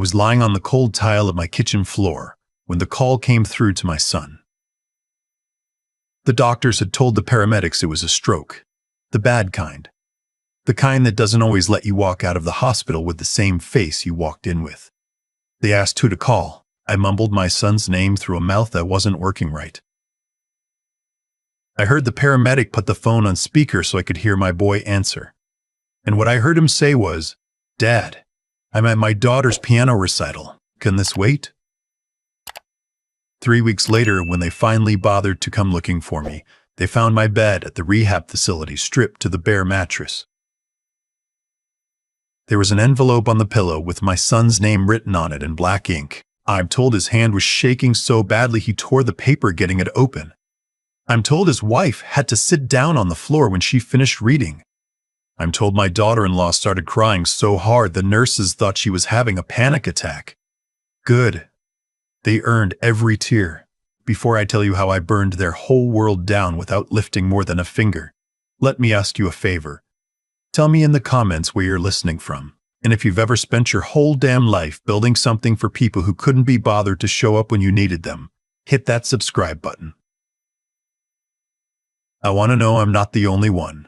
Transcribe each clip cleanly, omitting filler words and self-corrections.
I was lying on the cold tile of my kitchen floor when the call came through to my son. The doctors had told the paramedics it was a stroke, the bad kind. The kind that doesn't always let you walk out of the hospital with the same face you walked in with. They asked who to call. I mumbled my son's name through a mouth that wasn't working right. I heard the paramedic put the phone on speaker so I could hear my boy answer. And what I heard him say was, "Dad, I'm at my daughter's piano recital. Can this wait?" 3 weeks later, when they finally bothered to come looking for me, they found my bed at the rehab facility stripped to the bare mattress. There was an envelope on the pillow with my son's name written on it in black ink. I'm told his hand was shaking so badly he tore the paper getting it open. I'm told his wife had to sit down on the floor when she finished reading. I'm told my daughter-in-law started crying so hard the nurses thought she was having a panic attack. Good. They earned every tear. Before I tell you how I burned their whole world down without lifting more than a finger, let me ask you a favor. Tell me in the comments where you're listening from, and if you've ever spent your whole damn life building something for people who couldn't be bothered to show up when you needed them. Hit that subscribe button. I want to know I'm not the only one.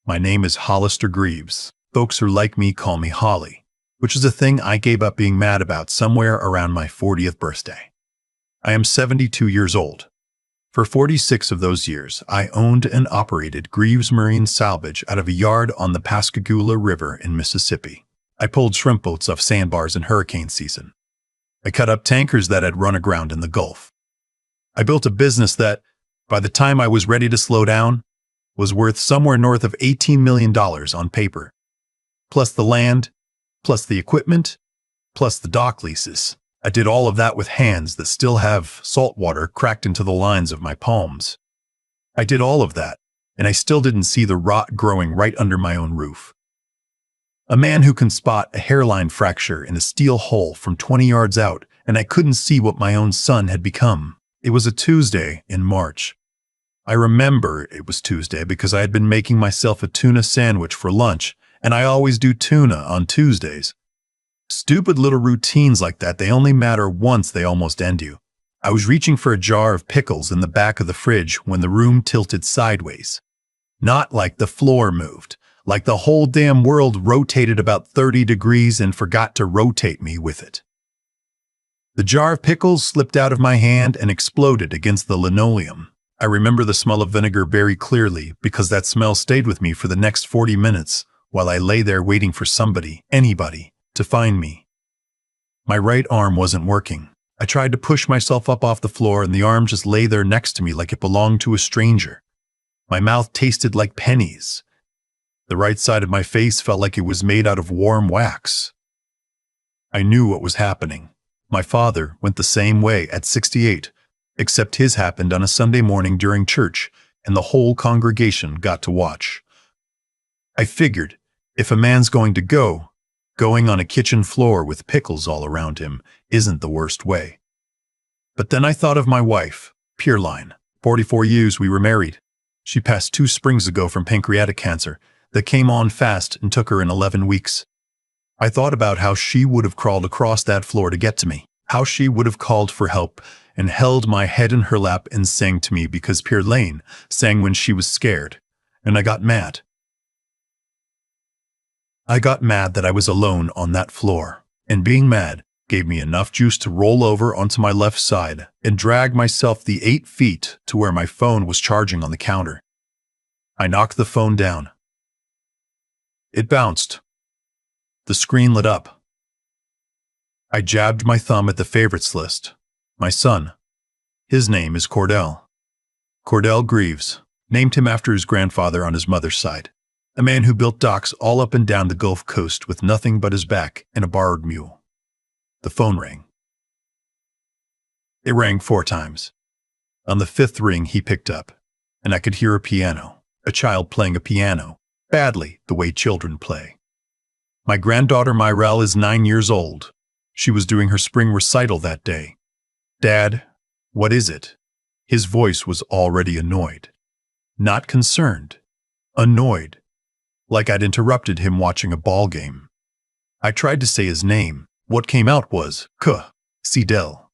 My name is Hollister Greaves. Folks who like me call me Holly, which is a thing I gave up being mad about somewhere around my 40th birthday. I am 72 years old. For 46 of those years, I owned and operated Greaves Marine Salvage out of a yard on the Pascagoula River in Mississippi. I pulled shrimp boats off sandbars in hurricane season. I cut up tankers that had run aground in the Gulf. I built a business that, by the time I was ready to slow down, was worth somewhere north of $18 million on paper. Plus the land, plus the equipment, plus the dock leases. I did all of that with hands that still have salt water cracked into the lines of my palms. I did all of that, and I still didn't see the rot growing right under my own roof. A man who can spot a hairline fracture in a steel hole from 20 yards out, and I couldn't see what my own son had become. It was a Tuesday in March. I remember it was Tuesday because I had been making myself a tuna sandwich for lunch, and I always do tuna on Tuesdays. Stupid little routines like that, they only matter once, they almost end you. I was reaching for a jar of pickles in the back of the fridge when the room tilted sideways. Not like the floor moved, like the whole damn world rotated about 30 degrees and forgot to rotate me with it. The jar of pickles slipped out of my hand and exploded against the linoleum. I remember the smell of vinegar very clearly because that smell stayed with me for the next 40 minutes while I lay there waiting for somebody, anybody, to find me. My right arm wasn't working. I tried to push myself up off the floor and the arm just lay there next to me like it belonged to a stranger. My mouth tasted like pennies. The right side of my face felt like it was made out of warm wax. I knew what was happening. My father went the same way at 68, except his happened on a Sunday morning during church, and the whole congregation got to watch. I figured, if a man's going to go, going on a kitchen floor with pickles all around him isn't the worst way. But then I thought of my wife, Pierline. 44 years we were married. She passed 2 springs ago from pancreatic cancer that came on fast and took her in 11 weeks. I thought about how she would have crawled across that floor to get to me, how she would have called for help and held my head in her lap and sang to me because Pierline sang when she was scared, and I got mad. I got mad that I was alone on that floor, and being mad gave me enough juice to roll over onto my left side and drag myself the 8 feet to where my phone was charging on the counter. I knocked the phone down. It bounced. The screen lit up. I jabbed my thumb at the favorites list. My son. His name is Cordell. Cordell Greaves, named him after his grandfather on his mother's side. A man who built docks all up and down the Gulf Coast with nothing but his back and a borrowed mule. The phone rang. It rang 4 times. On the 5th ring, he picked up, and I could hear a piano, a child playing a piano, badly the way children play. My granddaughter Myrelle is 9 years old. She was doing her spring recital that day. "Dad, what is it?" His voice was already annoyed. Not concerned. Annoyed. Like I'd interrupted him watching a ball game. I tried to say his name, What came out was, Cdel.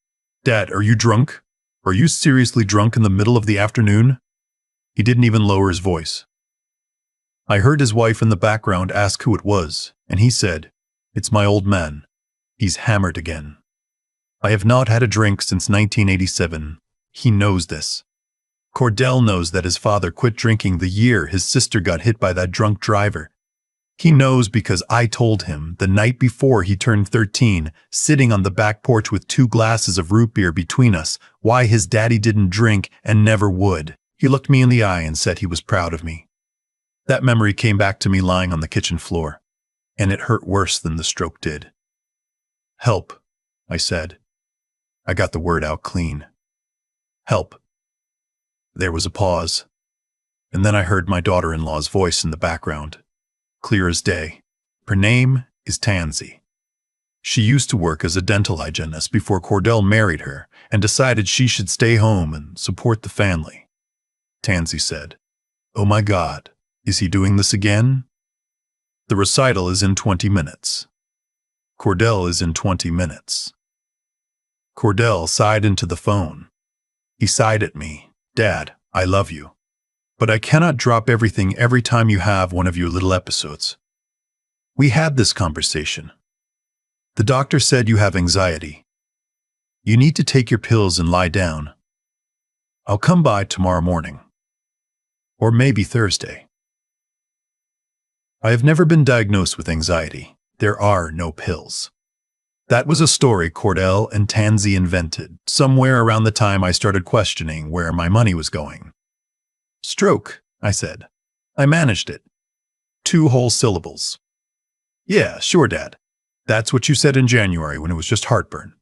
Dad, are you drunk? Are you seriously drunk in the middle of the afternoon? He didn't even lower his voice. I heard his wife in the background ask who it was, and he said, "It's my old man. He's hammered again. I have not had a drink since 1987. He knows this. Cordell knows that his father quit drinking the year his sister got hit by that drunk driver. He knows because I told him the night before he turned 13, sitting on the back porch with 2 glasses of root beer between us, why his daddy didn't drink and never would. He looked me in the eye and said he was proud of me." That memory came back to me lying on the kitchen floor, and it hurt worse than the stroke did. "Help," I said. I got the word out clean. "Help." There was a pause, and then I heard my daughter-in-law's voice in the background, clear as day. Her name is Tansy. She used to work as a dental hygienist before Cordell married her and decided she should stay home and support the family. Tansy said, "Oh my God, is he doing this again? The recital is in 20 minutes. Cordell is in 20 minutes. Cordell sighed into the phone. He sighed at me. "Dad, I love you. But I cannot drop everything every time you have one of your little episodes. We had this conversation. The doctor said you have anxiety. You need to take your pills and lie down. I'll come by tomorrow morning. Or maybe Thursday." I have never been diagnosed with anxiety. There are no pills. That was a story Cordell and Tansy invented, somewhere around the time I started questioning where my money was going. "Stroke," I said. I managed it. 2 whole syllables. "Yeah, sure, Dad. That's what you said in January when it was just heartburn.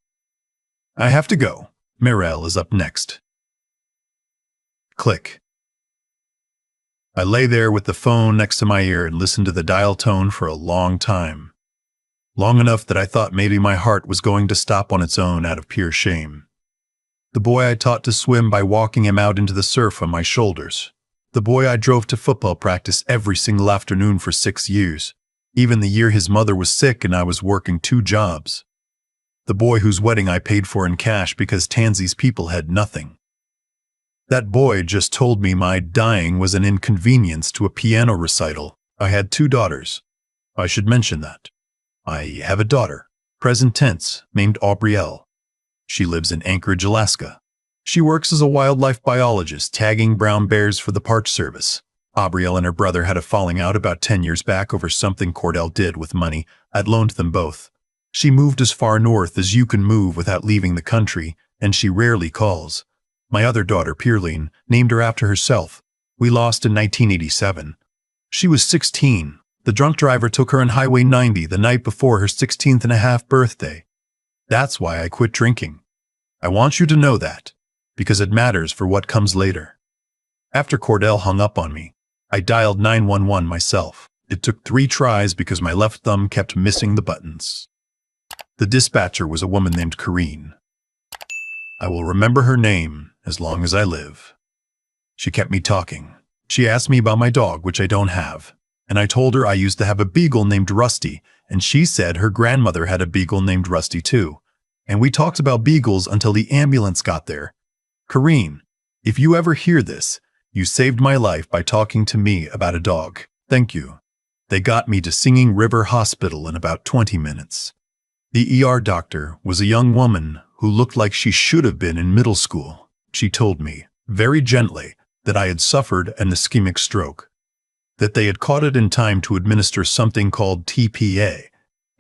I have to go. Mirelle is up next." Click. I lay there with the phone next to my ear and listened to the dial tone for a long time. Long enough that I thought maybe my heart was going to stop on its own out of pure shame. The boy I taught to swim by walking him out into the surf on my shoulders. The boy I drove to football practice every single afternoon for 6 years, even the year his mother was sick and I was working 2 jobs. The boy whose wedding I paid for in cash because Tansy's people had nothing. That boy just told me my dying was an inconvenience to a piano recital. I had 2 daughters. I should mention that. I have a daughter, present tense, named Aubrielle. She lives in Anchorage, Alaska. She works as a wildlife biologist, tagging brown bears for the Park Service. Aubrielle and her brother had a falling out about 10 years back over something Cordell did with money I'd loaned them both. She moved as far north as you can move without leaving the country, and she rarely calls. My other daughter, Pearline, named her after herself. We lost in 1987. She was 16. The drunk driver took her on Highway 90 the night before her 16th and a half birthday. That's why I quit drinking. I want you to know that, because it matters for what comes later. After Cordell hung up on me, I dialed 911 myself. It took 3 tries because my left thumb kept missing the buttons. The dispatcher was a woman named Corrine. I will remember her name as long as I live. She kept me talking. She asked me about my dog, which I don't have, and I told her I used to have a beagle named Rusty, and she said her grandmother had a beagle named Rusty too. And we talked about beagles until the ambulance got there. Corrine, if you ever hear this, you saved my life by talking to me about a dog. Thank you. They got me to Singing River Hospital in about 20 minutes. The ER doctor was a young woman who looked like she should have been in middle school. She told me, very gently, that I had suffered an ischemic stroke, that they had caught it in time to administer something called TPA,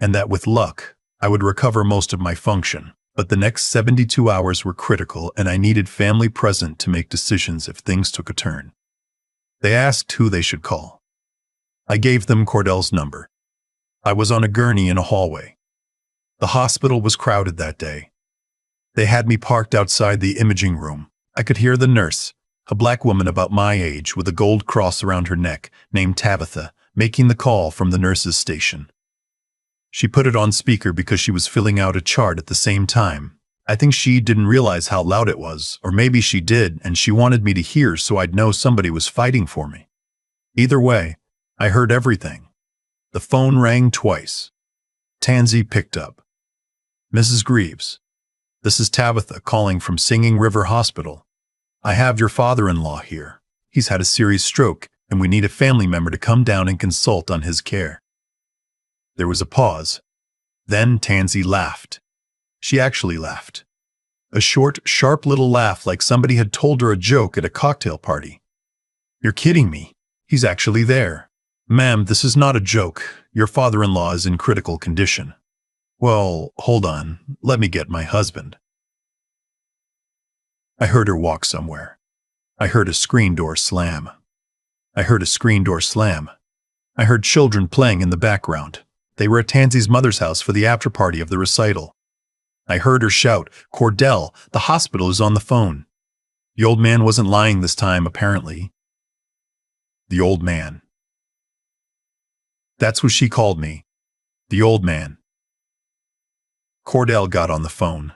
and that with luck, I would recover most of my function. But the next 72 hours were critical, and I needed family present to make decisions if things took a turn. They asked who they should call. I gave them Cordell's number. I was on a gurney in a hallway. The hospital was crowded that day. They had me parked outside the imaging room. I could hear the nurse, a black woman about my age with a gold cross around her neck, named Tabitha, making the call from the nurse's station. She put it on speaker because she was filling out a chart at the same time. I think she didn't realize how loud it was, or maybe she did and she wanted me to hear so I'd know somebody was fighting for me. Either way, I heard everything. The phone rang twice. Tansy picked up. Mrs. Greaves, this is Tabitha calling from Singing River Hospital. I have your father-in-law here. He's had a serious stroke, and we need a family member to come down and consult on his care. There was a pause. Then Tansy laughed. She actually laughed. A short, sharp little laugh like somebody had told her a joke at a cocktail party. You're kidding me. He's actually there. Ma'am, this is not a joke. Your father-in-law is in critical condition. Well, hold on. Let me get my husband. I heard her walk somewhere. I heard a screen door slam. I heard a screen door slam. I heard children playing in the background. They were at Tansy's mother's house for the after-party of the recital. I heard her shout, "Cordell, the hospital is on the phone." The old man wasn't lying this time, apparently. The old man. That's what she called me. The old man. Cordell got on the phone.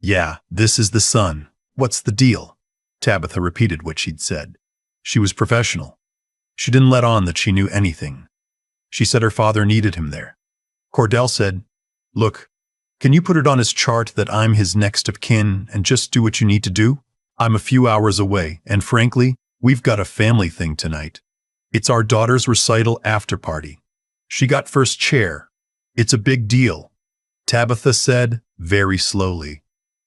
Yeah, this is the son. What's the deal? Tabitha repeated what she'd said. She was professional. She didn't let on that she knew anything. She said her father needed him there. Cordell said, "Look, can you put it on his chart that I'm his next of kin and just do what you need to do? I'm a few hours away, and frankly, we've got a family thing tonight. It's our daughter's recital after party. She got first chair. It's a big deal." Tabitha said, very slowly,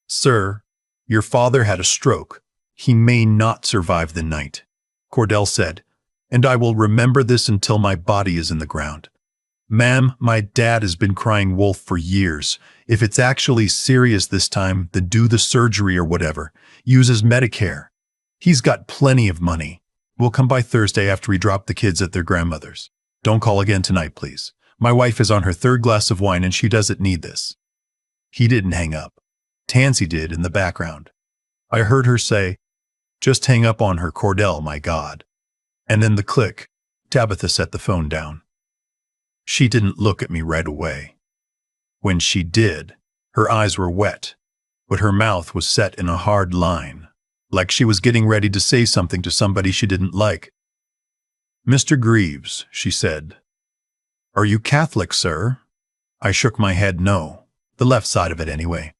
"Sir, your father had a stroke. He may not survive the night." Cordell said, "And I will remember this until my body is in the ground. Ma'am, my dad has been crying wolf for years. If it's actually serious this time, then do the surgery or whatever. Use his Medicare. He's got plenty of money. We'll come by Thursday after we drop the kids at their grandmother's. Don't call again tonight, please. My wife is on her third glass of wine and she doesn't need this." He didn't hang up. Tansy did in the background. I heard her say, "Just hang up on her, Cordell, my God." And then the click. Tabitha set the phone down. She didn't look at me right away. When she did, her eyes were wet, but her mouth was set in a hard line, like she was getting ready to say something to somebody she didn't like. "Mr. Greaves," she said. "Are you Catholic, sir?" I shook my head no, the left side of it anyway.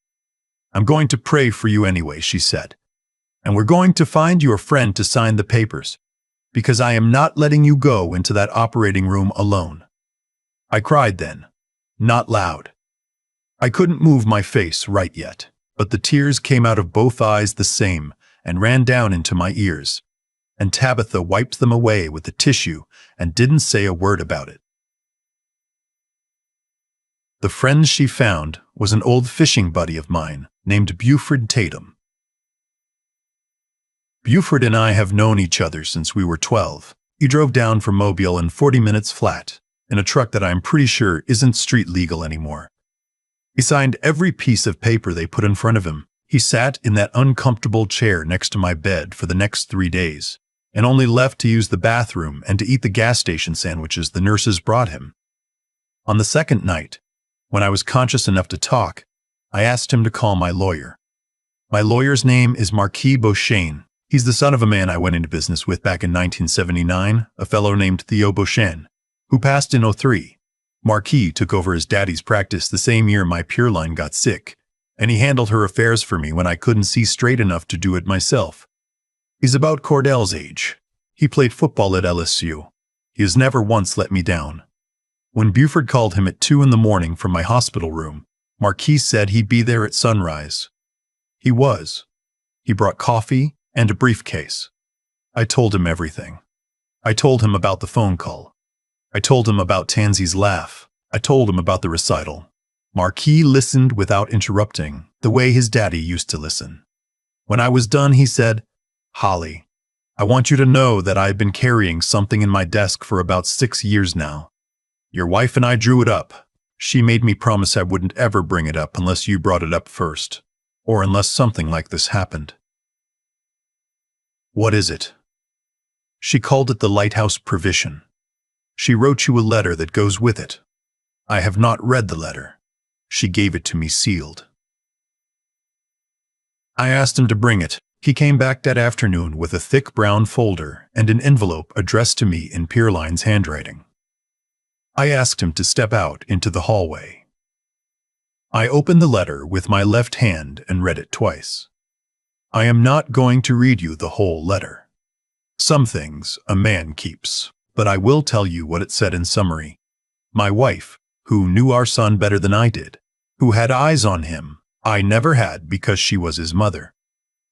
"I'm going to pray for you anyway," she said. "And we're going to find your friend to sign the papers, because I am not letting you go into that operating room alone." I cried then, not loud. I couldn't move my face right yet, but the tears came out of both eyes the same and ran down into my ears, and Tabitha wiped them away with a tissue and didn't say a word about it. The friend she found was an old fishing buddy of mine named Buford Tatum. Buford and I have known each other since we were 12. He drove down from Mobile in 40 minutes flat, in a truck that I'm pretty sure isn't street legal anymore. He signed every piece of paper they put in front of him. He sat in that uncomfortable chair next to my bed for the next 3 days, and only left to use the bathroom and to eat the gas station sandwiches the nurses brought him. On the second night, when I was conscious enough to talk, I asked him to call my lawyer. My lawyer's name is Marquis Beauchesne. He's the son of a man I went into business with back in 1979, a fellow named Theo Beauchesne, who passed in '03. Marquis took over his daddy's practice the same year my Pure Line got sick, and he handled her affairs for me when I couldn't see straight enough to do it myself. He's about Cordell's age. He played football at LSU. He has never once let me down. When Buford called him at 2 in the morning from my hospital room, Marquis said he'd be there at sunrise. He was. He brought coffee and a briefcase. I told him everything. I told him about the phone call. I told him about Tansy's laugh. I told him about the recital. Marquis listened without interrupting, the way his daddy used to listen. When I was done, he said, "Holly, I want you to know that I've been carrying something in my desk for about 6 years now. Your wife and I drew it up. She made me promise I wouldn't ever bring it up unless you brought it up first, or unless something like this happened." "What is it?" "She called it the Lighthouse Provision. She wrote you a letter that goes with it. I have not read the letter. She gave it to me sealed." I asked him to bring it. He came back that afternoon with a thick brown folder and an envelope addressed to me in Pure Line's handwriting. I asked him to step out into the hallway. I opened the letter with my left hand and read it twice. I am not going to read you the whole letter. Some things a man keeps, but I will tell you what it said in summary. My wife, who knew our son better than I did, who had eyes on him, I never had because she was his mother,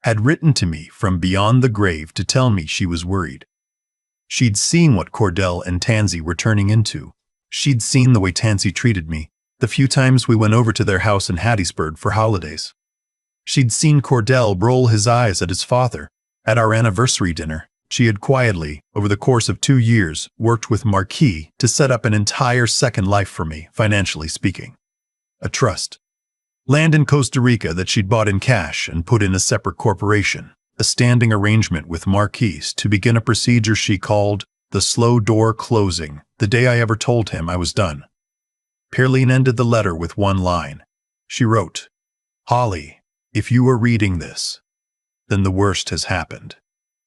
had written to me from beyond the grave to tell me she was worried. She'd seen what Cordell and Tansy were turning into. She'd seen the way Tansy treated me, the few times we went over to their house in Hattiesburg for holidays. She'd seen Cordell roll his eyes at his father. At our anniversary dinner, she had quietly, over the course of 2 years, worked with Marquis to set up an entire second life for me, financially speaking. A trust. Land in Costa Rica that she'd bought in cash and put in a separate corporation. A standing arrangement with Marquis to begin a procedure she called the slow door closing the day I ever told him I was done. Pearline ended the letter with one line. She wrote, "Holly, if you are reading this, then the worst has happened.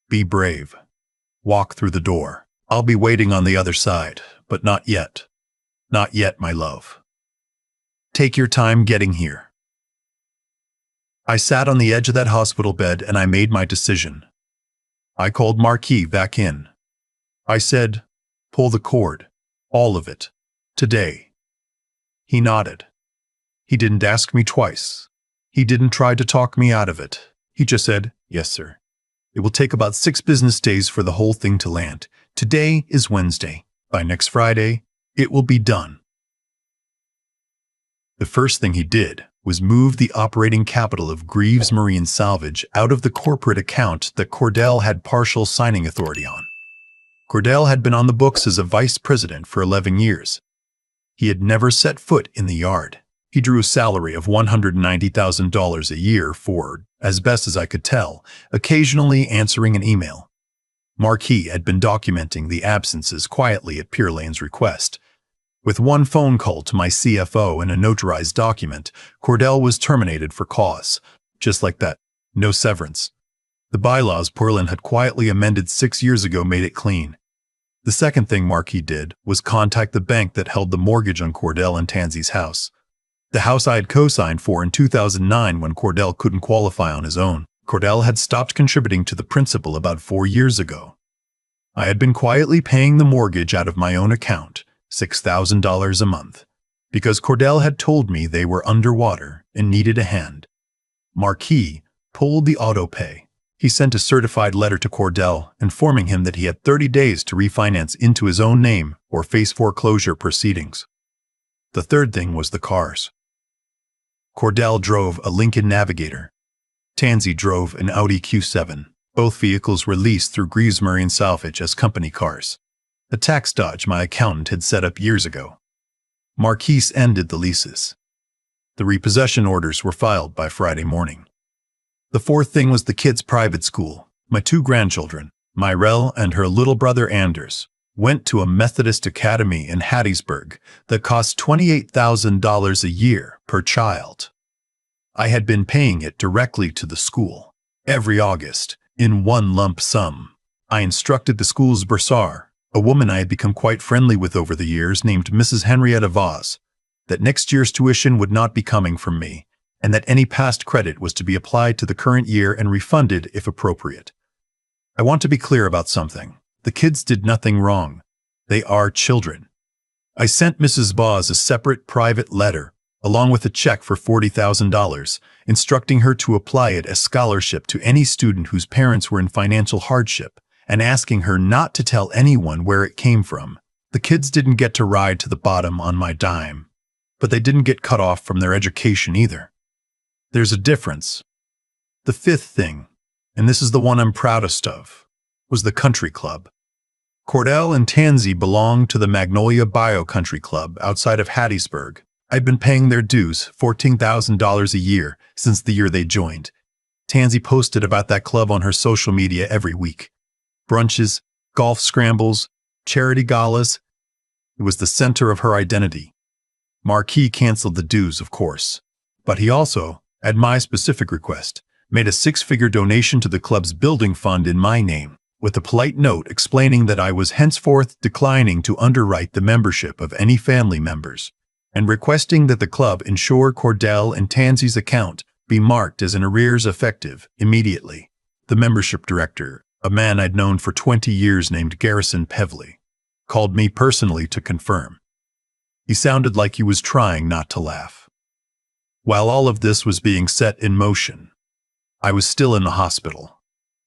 Be brave. Walk through the door. I'll be waiting on the other side, but not yet. Not yet, my love. Take your time getting here." I sat on the edge of that hospital bed and I made my decision. I called Marquis back in. I said, "Pull the cord. All of it. Today." He nodded. He didn't ask me twice. He didn't try to talk me out of it. He just said, "Yes, sir. It will take about 6 business days for the whole thing to land. Today is Wednesday. By next Friday, it will be done." The first thing he did was move the operating capital of Greaves Marine Salvage out of the corporate account that Cordell had partial signing authority on. Cordell had been on the books as a vice president for 11 years. He had never set foot in the yard. He drew a salary of $190,000 a year for, as best as I could tell, occasionally answering an email. Marquis had been documenting the absences quietly at Pearlane's request. With one phone call to my CFO and a notarized document, Cordell was terminated for cause. Just like that. No severance. The bylaws Pearline had quietly amended 6 years ago made it clean. The second thing Marquis did was contact the bank that held the mortgage on Cordell and Tansy's house. The house I had co-signed for in 2009 when Cordell couldn't qualify on his own. Cordell had stopped contributing to the principal about 4 years ago. I had been quietly paying the mortgage out of my own account, $6,000 a month, because Cordell had told me they were underwater and needed a hand. Marquis pulled the auto-pay. He sent a certified letter to Cordell informing him that he had 30 days to refinance into his own name or face foreclosure proceedings. The third thing was the cars. Cordell drove a Lincoln Navigator. Tansy drove an Audi Q7. Both vehicles were leased through Greaves Marine Salvage as company cars, a tax dodge my accountant had set up years ago. Marquis ended the leases. The repossession orders were filed by Friday morning. The fourth thing was the kids' private school. My 2 grandchildren, Myrelle and her little brother Anders, went to a Methodist academy in Hattiesburg that cost $28,000 a year per child. I had been paying it directly to the school, every August, in one lump sum. I instructed the school's bursar, a woman I had become quite friendly with over the years named Mrs. Henrietta Voss, that next year's tuition would not be coming from me, and that any past credit was to be applied to the current year and refunded if appropriate. I want to be clear about something. The kids did nothing wrong. They are children. I sent Mrs. Voss a separate private letter, along with a check for $40,000, instructing her to apply it as scholarship to any student whose parents were in financial hardship, and asking her not to tell anyone where it came from. The kids didn't get to ride to the bottom on my dime, but they didn't get cut off from their education either. There's a difference. The fifth thing, and this is the one I'm proudest of, was the country club. Cordell and Tansy belonged to the Magnolia Bio Country Club outside of Hattiesburg. I'd been paying their dues, $14,000 a year, since the year they joined. Tansy posted about that club on her social media every week. Brunches, golf scrambles, charity galas. It was the center of her identity. Marquis canceled the dues, of course, but he also, at my specific request, made a 6-figure donation to the club's building fund in my name, with a polite note explaining that I was henceforth declining to underwrite the membership of any family members. and requesting that the club ensure Cordell and Tansy's account be marked as an arrears effective immediately. The membership director, a man I'd known for 20 years named Garrison Pevley, called me personally to confirm. He sounded like he was trying not to laugh. While all of this was being set in motion, I was still in the hospital.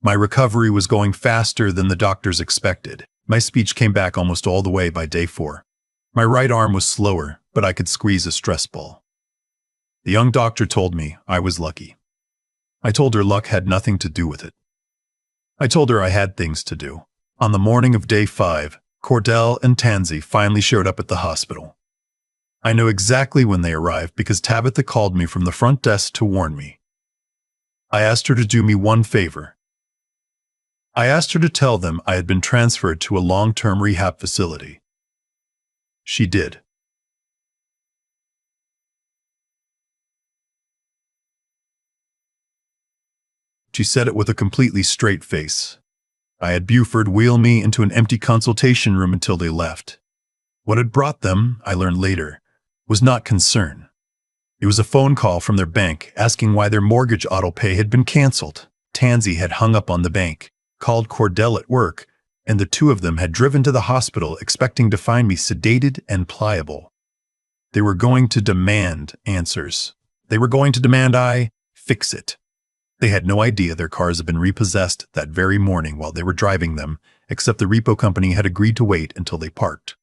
My recovery was going faster than the doctors expected. My speech came back almost all the way by day 4. My right arm was slower, but I could squeeze a stress ball. The young doctor told me I was lucky. I told her luck had nothing to do with it. I told her I had things to do. On the morning of day 5, Cordell and Tansy finally showed up at the hospital. I knew exactly when they arrived because Tabitha called me from the front desk to warn me. I asked her to do me one favor. I asked her to tell them I had been transferred to a long-term rehab facility. She did. She said it with a completely straight face. I had Buford wheel me into an empty consultation room until they left. What had brought them, I learned later, was not concern. It was a phone call from their bank asking why their mortgage autopay had been canceled. Tansy had hung up on the bank, called Cordell at work, and the two of them had driven to the hospital expecting to find me sedated and pliable. They were going to demand answers. They were going to demand I fix it. They had no idea their cars had been repossessed that very morning while they were driving them, except the repo company had agreed to wait until they parked.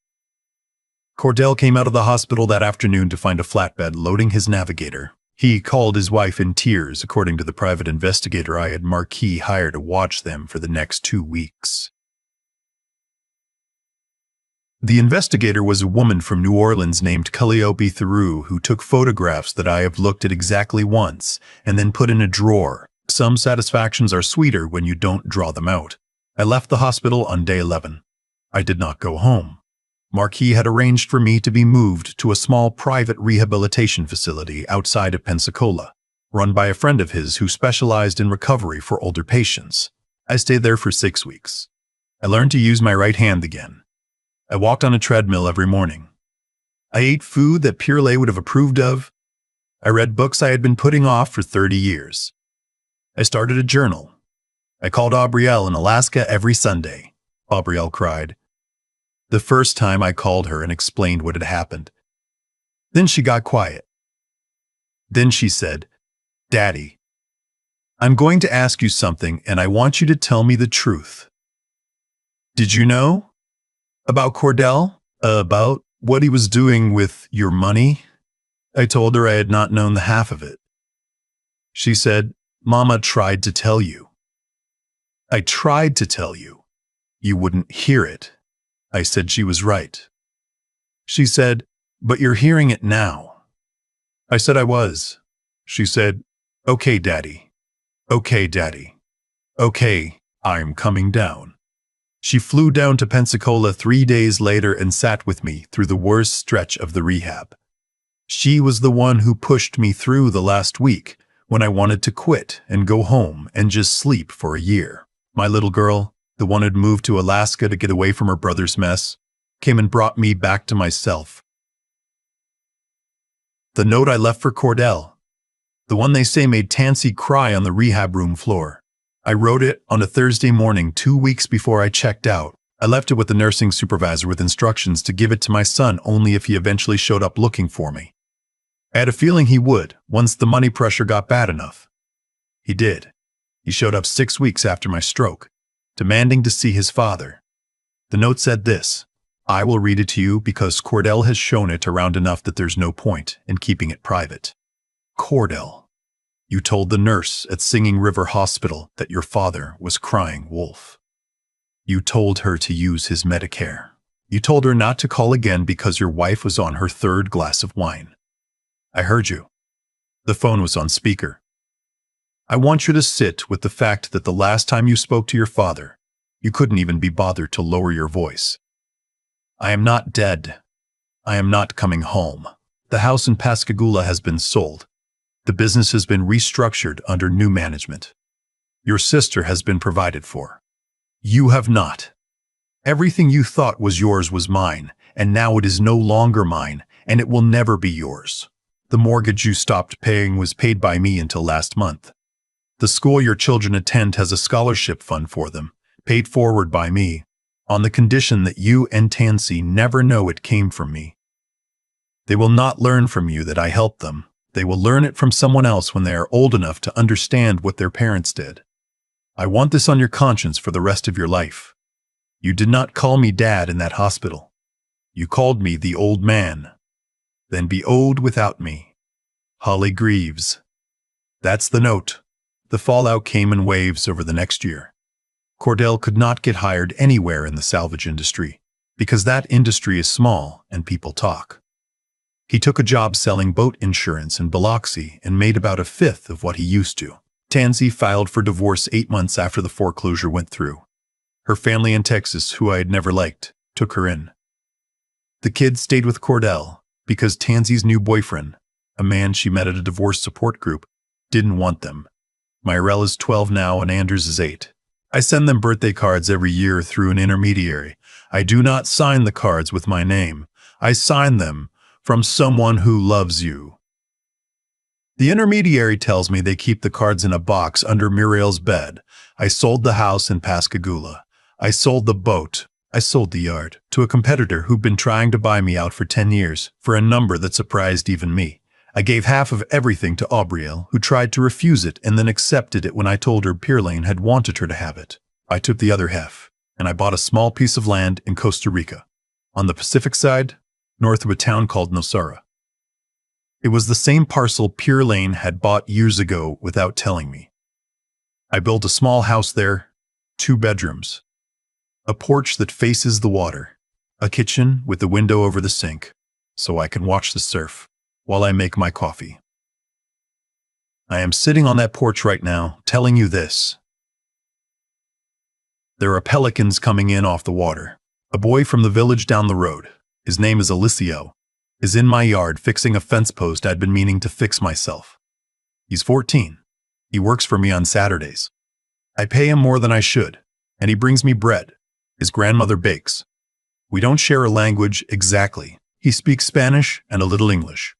Cordell came out of the hospital that afternoon to find a flatbed loading his Navigator. He called his wife in tears, according to the private investigator I had Marquis hired to watch them for the next 2 weeks. The investigator was a woman from New Orleans named Calliope Theroux who took photographs that I have looked at exactly once and then put in a drawer. Some satisfactions are sweeter when you don't draw them out. I left the hospital on day 11. I did not go home. Marquis had arranged for me to be moved to a small private rehabilitation facility outside of Pensacola, run by a friend of his who specialized in recovery for older patients. I stayed there for 6 weeks. I learned to use my right hand again. I walked on a treadmill every morning. I ate food that Purelay would have approved of. I read books I had been putting off for 30 years. I started a journal. I called Aubrielle in Alaska every Sunday. Aubrielle cried. The first time I called her and explained what had happened. Then she got quiet. Then she said, "Daddy, I'm going to ask you something and I want you to tell me the truth. Did you know about Cordell? About what he was doing with your money?" I told her I had not known the half of it. She said, "Mama tried to tell you." I tried to tell you. You wouldn't hear it. I said she was right. She said, "But you're hearing it now." I said I was. She said, "Okay, Daddy. Okay, Daddy. Okay, I'm coming down." She flew down to Pensacola 3 days later and sat with me through the worst stretch of the rehab. She was the one who pushed me through the last week when I wanted to quit and go home and just sleep for a year. My little girl, the one who'd moved to Alaska to get away from her brother's mess, came and brought me back to myself. The note I left for Cordell, the one they say made Tansy cry on the rehab room floor. I wrote it on a Thursday morning 2 weeks before I checked out. I left it with the nursing supervisor with instructions to give it to my son only if he eventually showed up looking for me. I had a feeling he would, once the money pressure got bad enough. He did. He showed up 6 weeks after my stroke, demanding to see his father. The note said this: "I will read it to you because Cordell has shown it around enough that there's no point in keeping it private. Cordell, you told the nurse at Singing River Hospital that your father was crying wolf. You told her to use his Medicare. You told her not to call again because your wife was on her 3rd glass of wine. I heard you." The phone was on speaker. "I want you to sit with the fact that the last time you spoke to your father, you couldn't even be bothered to lower your voice. I am not dead. I am not coming home. The house in Pascagoula has been sold. The business has been restructured under new management. Your sister has been provided for. You have not. Everything you thought was yours was mine, and now it is no longer mine, and it will never be yours. The mortgage you stopped paying was paid by me until last month. The school your children attend has a scholarship fund for them, paid forward by me, on the condition that you and Tansy never know it came from me. They will not learn from you that I helped them. They will learn it from someone else when they are old enough to understand what their parents did. I want this on your conscience for the rest of your life. You did not call me Dad in that hospital. You called me the old man. Then be old without me. Holly Greaves. That's the note. The fallout came in waves over the next year. Cordell could not get hired anywhere in the salvage industry, because that industry is small and people talk. He took a job selling boat insurance in Biloxi and made about a fifth of what he used to. Tansy filed for divorce 8 months after the foreclosure went through. Her family in Texas, who I had never liked, took her in. The kids stayed with Cordell because Tansy's new boyfriend, a man she met at a divorce support group, didn't want them. Myrella's 12 now and Anders is 8. I send them birthday cards every year through an intermediary. I do not sign the cards with my name. I sign them from someone who loves you. The intermediary tells me they keep the cards in a box under Muriel's bed. I sold the house in Pascagoula. I sold the boat. I sold the yard to a competitor who'd been trying to buy me out for 10 years for a number that surprised even me. I gave half of everything to Aubrielle, who tried to refuse it and then accepted it when I told her Pierlane had wanted her to have it. I took the other half, and I bought a small piece of land in Costa Rica, on the Pacific side, north of a town called Nosara. It was the same parcel Pierlane had bought years ago without telling me. I built a small house there, 2 bedrooms, a porch that faces the water, a kitchen with the window over the sink, so I can watch the surf while I make my coffee. I am sitting on that porch right now, telling you this. There are pelicans coming in off the water. A boy from the village down the road, his name is Alicio, is in my yard fixing a fence post I'd been meaning to fix myself. He's 14. He works for me on Saturdays. I pay him more than I should, and he brings me bread. His grandmother bakes. We don't share a language exactly. He speaks Spanish and a little English.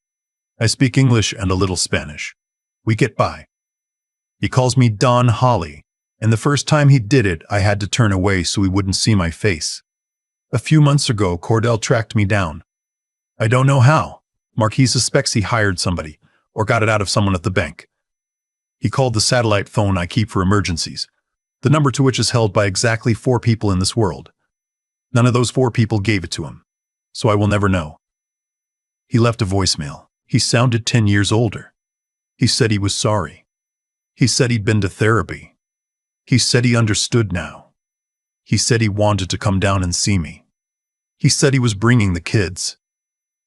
I speak English and a little Spanish. We get by. He calls me Don Holly, and the first time he did it, I had to turn away so he wouldn't see my face. A few months ago, Cordell tracked me down. I don't know how. Marquis suspects he hired somebody, or got it out of someone at the bank. He called the satellite phone I keep for emergencies, the number to which is held by exactly 4 people in this world. None of those 4 people gave it to him, so I will never know. He left a voicemail. He sounded 10 years older. He said he was sorry. He said he'd been to therapy. He said he understood now. He said he wanted to come down and see me. He said he was bringing the kids.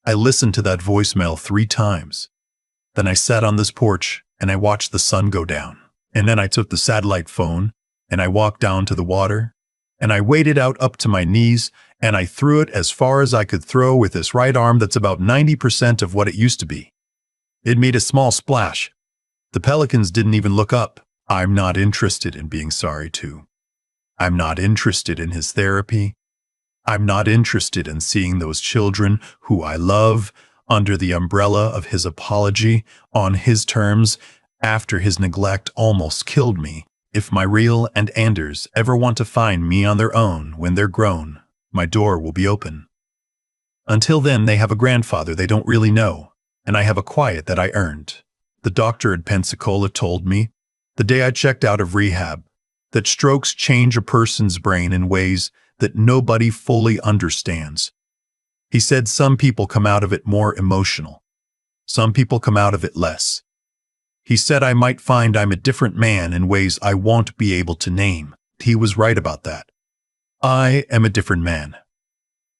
I listened to that voicemail 3 times. Then I sat on this porch and I watched the sun go down. And then I took the satellite phone and I walked down to the water and I waded out up to my knees and I threw it as far as I could throw with this right arm that's about 90% of what it used to be. It made a small splash. The pelicans didn't even look up. I'm not interested in being sorry too. I'm not interested in his therapy. I'm not interested in seeing those children who I love under the umbrella of his apology on his terms after his neglect almost killed me. If Myriel and Anders ever want to find me on their own when they're grown, my door will be open. Until then, they have a grandfather they don't really know, and I have a quiet that I earned. The doctor at Pensacola told me, the day I checked out of rehab, that strokes change a person's brain in ways that nobody fully understands. He said some people come out of it more emotional. Some people come out of it less. He said I might find I'm a different man in ways I won't be able to name. He was right about that. I am a different man.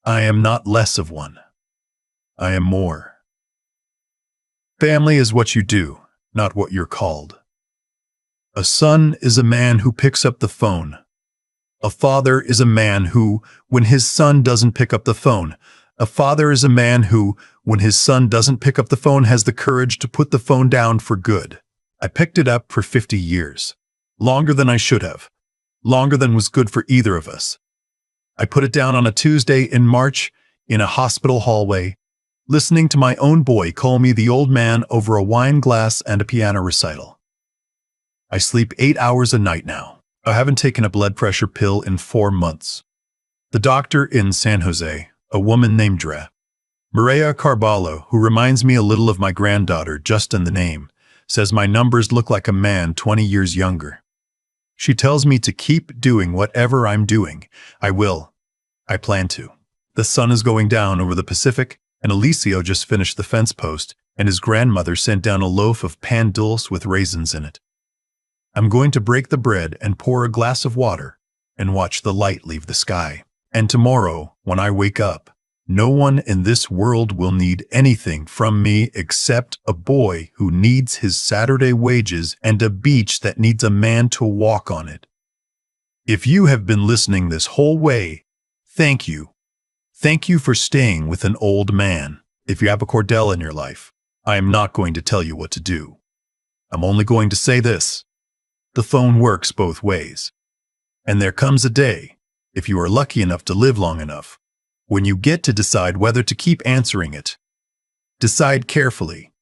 I am not less of one. I am more. Family is what you do, not what you're called. A son is a man who picks up the phone. A father is a man who, when his son doesn't pick up the phone, a father is a man who, when his son doesn't pick up the phone, has the courage to put the phone down for good. I picked it up for 50 years. Longer than I should have. Longer than was good for either of us. I put it down on a Tuesday in March in a hospital hallway, listening to my own boy call me the old man over a wine glass and a piano recital. I sleep 8 hours a night now. I haven't taken a blood pressure pill in 4 months. The doctor in San Jose, a woman named Maria Carballo, who reminds me a little of my granddaughter just in the name, says my numbers look like a man 20 years younger. She tells me to keep doing whatever I'm doing. I will. I plan to. The sun is going down over the Pacific, and Alicio just finished the fence post, and his grandmother sent down a loaf of pan dulce with raisins in it. I'm going to break the bread and pour a glass of water and watch the light leave the sky. And tomorrow, when I wake up, no one in this world will need anything from me except a boy who needs his Saturday wages and a beach that needs a man to walk on it. If you have been listening this whole way, thank you. Thank you for staying with an old man. If you have a Cordell in your life, I am not going to tell you what to do. I'm only going to say this. The phone works both ways. And there comes a day, if you are lucky enough to live long enough, when you get to decide whether to keep answering it. Decide carefully.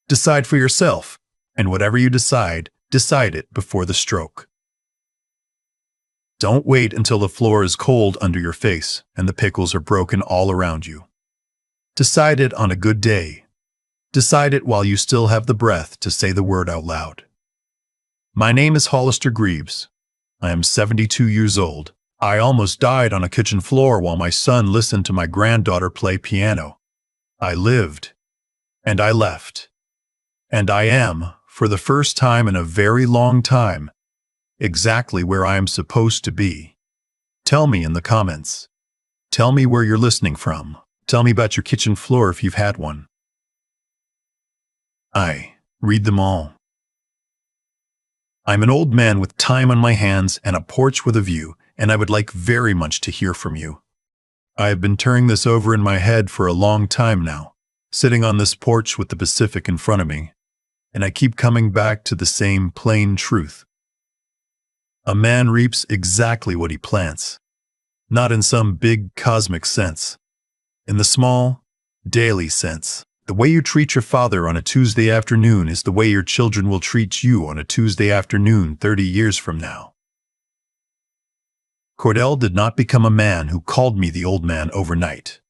Decide for yourself, and whatever you decide it before the stroke. Don't wait until the floor is cold under your face and the pickles are broken all around you. Decide it on a good day. Decide it while you still have the breath to say the word out loud. My name is Hollister Greaves. I am 72 years old. I almost died on a kitchen floor while my son listened to my granddaughter play piano. I lived, and I left, and I am, for the first time in a very long time, exactly where I am supposed to be. Tell me in the comments. Tell me where you're listening from. Tell me about your kitchen floor if you've had one. I read them all. I'm an old man with time on my hands and a porch with a view, and I would like very much to hear from you. I have been turning this over in my head for a long time now, sitting on this porch with the Pacific in front of me, and I keep coming back to the same plain truth. A man reaps exactly what he plants, not in some big cosmic sense, in the small, daily sense. The way you treat your father on a Tuesday afternoon is the way your children will treat you on a Tuesday afternoon 30 years from now. Cordell did not become a man who called me the old man overnight.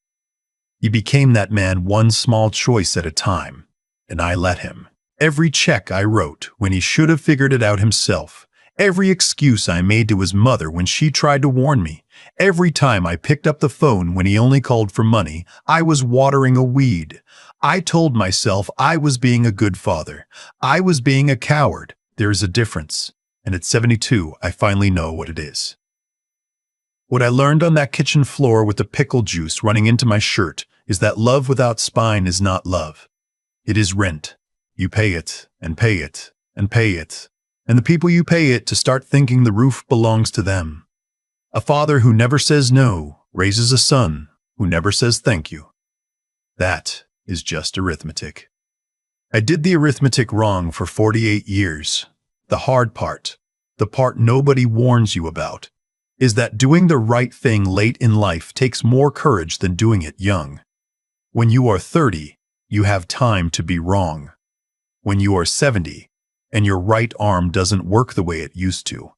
He became that man one small choice at a time, and I let him. Every check I wrote when he should have figured it out himself, every excuse I made to his mother when she tried to warn me, every time I picked up the phone when he only called for money, I was watering a weed. I told myself I was being a good father. I was being a coward. There is a difference, and at 72, I finally know what it is. What I learned on that kitchen floor with the pickle juice running into my shirt is that love without spine is not love. It is rent. You pay it, and pay it, and pay it, and the people you pay it to start thinking the roof belongs to them. A father who never says no raises a son who never says thank you. That is just arithmetic. I did the arithmetic wrong for 48 years. The hard part, the part nobody warns you about, is that doing the right thing late in life takes more courage than doing it young. When you are 30, you have time to be wrong. When you are 70, and your right arm doesn't work the way it used to,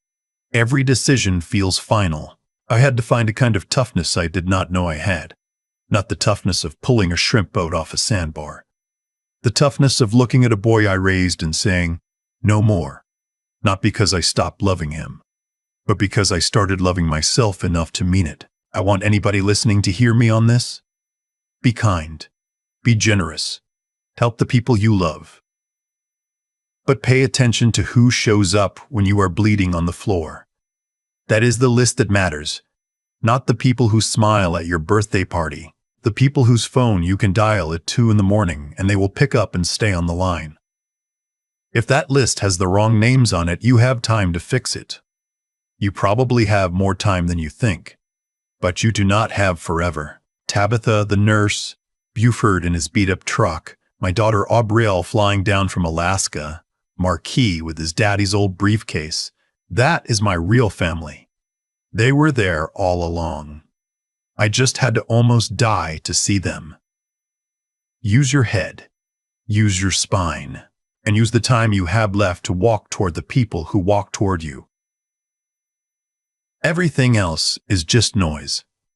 every decision feels final. I had to find a kind of toughness I did not know I had. Not the toughness of pulling a shrimp boat off a sandbar. The toughness of looking at a boy I raised and saying, no more. Not because I stopped loving him, but because I started loving myself enough to mean it. I want anybody listening to hear me on this. Be kind. Be generous. Help the people you love. But pay attention to who shows up when you are bleeding on the floor. That is the list that matters. Not the people who smile at your birthday party. The people whose phone you can dial at 2 in the morning and they will pick up and stay on the line. If that list has the wrong names on it, you have time to fix it. You probably have more time than you think, but you do not have forever. Tabitha, the nurse, Buford in his beat-up truck, my daughter Aubrielle flying down from Alaska, Marquis with his daddy's old briefcase. That is my real family. They were there all along. I just had to almost die to see them. Use your head, use your spine, and use the time you have left to walk toward the people who walk toward you. Everything else is just noise.